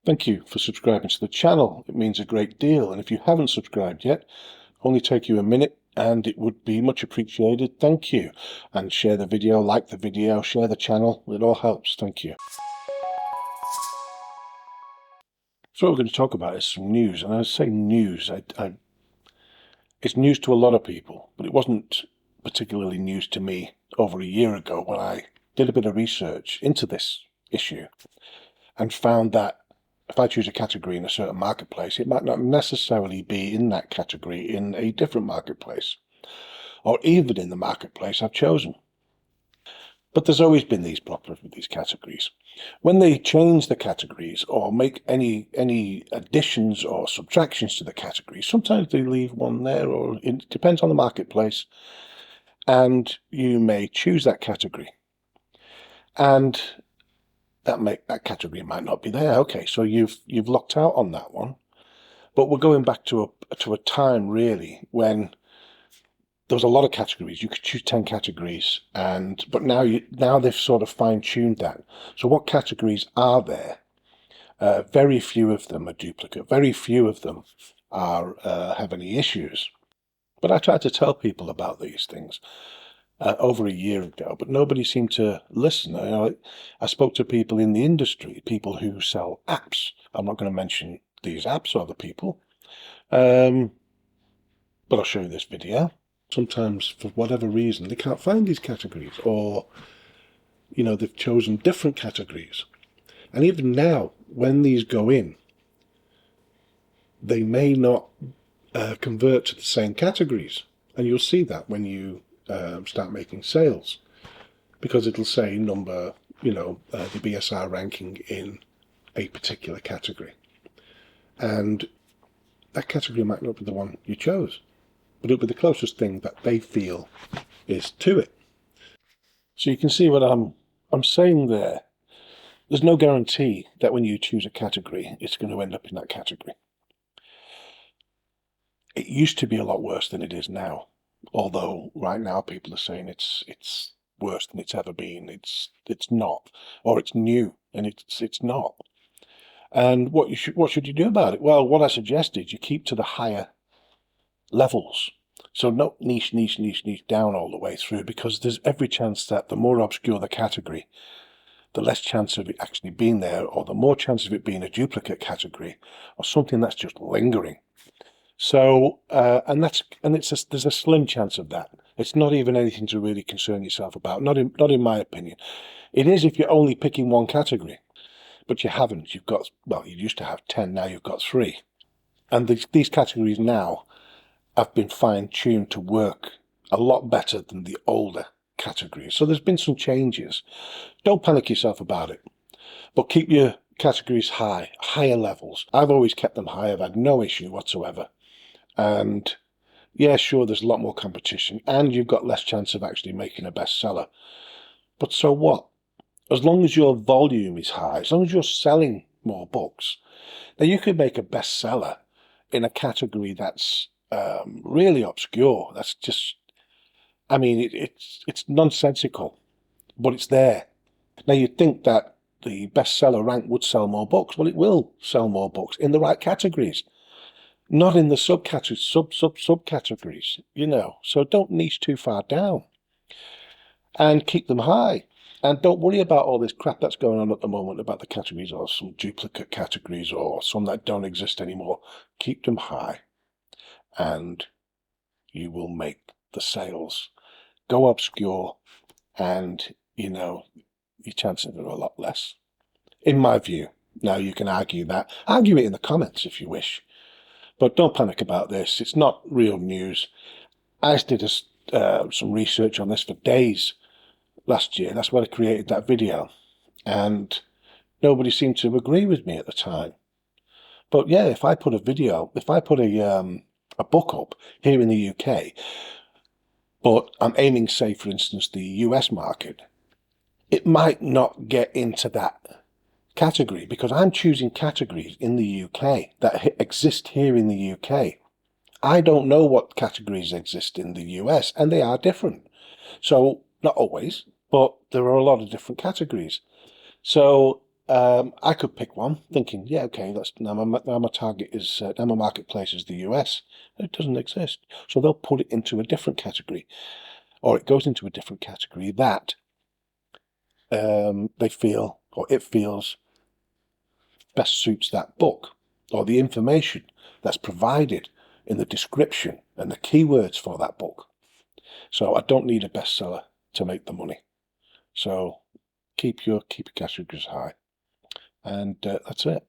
Thank you for subscribing to the channel. It means a great deal. And if you haven't subscribed yet, only take you a minute and it would be much appreciated. Thank you. And share the video, like the video, share the channel. It all helps. Thank you. So what we're going to talk about is some news. And I say news, it's news to a lot of people, but it wasn't particularly news to me over a year ago when I did a bit of research into this issue and found that if I choose a category in a certain marketplace, it might not necessarily be in that category in a different marketplace, or even in the marketplace I've chosen. But there's always been these problems with these categories. When they change the categories or make any additions or subtractions to the categories, sometimes they leave one there, or it depends on the marketplace, and you may choose that category. And that category might not be there. Okay, so you've locked out on that one. But we're going back to a time really when there was a lot of categories. You could choose 10 categories, but now they've sort of fine-tuned that. So what categories are there? Very few of them are duplicate. Very few of them are have any issues. But I tried to tell people about these things over a year ago, but nobody seemed to listen. I spoke to people in the industry, people who sell apps. I'm not going to mention these apps or the people, but I'll show you this video. Sometimes, for whatever reason, they can't find these categories, or they've chosen different categories. And even now, when these go in, they may not convert to the same categories. And you'll see that when you start making sales, because it'll say number, the BSR ranking in a particular category. And that category might not be the one you chose, but it'll be the closest thing that they feel is to it. So you can see what I'm saying there. There's no guarantee that when you choose a category, it's going to end up in that category. It used to be a lot worse than it is now. Although right now people are saying it's worse than it's ever been. It's not, or it's new, and it's not. And what should you do about it? Well, what I suggested, you keep to the higher levels. So not niche down all the way through, because there's every chance that the more obscure the category, the less chance of it actually being there, or the more chance of it being a duplicate category or something that's just lingering. So, there's a slim chance of that. It's not even anything to really concern yourself about. Not in my opinion. It is if you're only picking one category, but you haven't. You've got, well, you used to have 10, now you've got 3. And these categories now have been fine-tuned to work a lot better than the older categories. So there's been some changes. Don't panic yourself about it, but keep your categories higher levels. I've always kept them high. I've had no issue whatsoever. And yeah, sure, there's a lot more competition and you've got less chance of actually making a bestseller. But so what? As long as your volume is high, as long as you're selling more books, then you could make a bestseller in a category that's really obscure. That's just, it's nonsensical, but it's there. Now you'd think that the bestseller rank would sell more books. Well, it will sell more books in the right categories. Not in the subcategories, subcategories, So don't niche too far down and keep them high. And don't worry about all this crap that's going on at the moment about the categories, or some duplicate categories, or some that don't exist anymore. Keep them high and you will make the sales. Go obscure and, your chances are a lot less, in my view. Now you can argue that. Argue it in the comments if you wish. But don't panic about this. It's not real news. I did some research on this for days last year. That's why I created that video. And nobody seemed to agree with me at the time. But yeah, if I put a book up here in the UK, but I'm aiming, say, for instance, the US market, it might not get into that category, because I'm choosing categories in the UK that exist here in the UK. I don't know what categories exist in the US, and they are different. So not always, but there are a lot of different categories. So I could pick one, thinking, yeah, okay, that's now my target is now my marketplace is the US. It doesn't exist, so they'll put it into a different category, or it goes into a different category that they feel, or it feels, best suits that book, or the information that's provided in the description and the keywords for that book. So I don't need a bestseller to make the money. So keep your categories high, and that's it.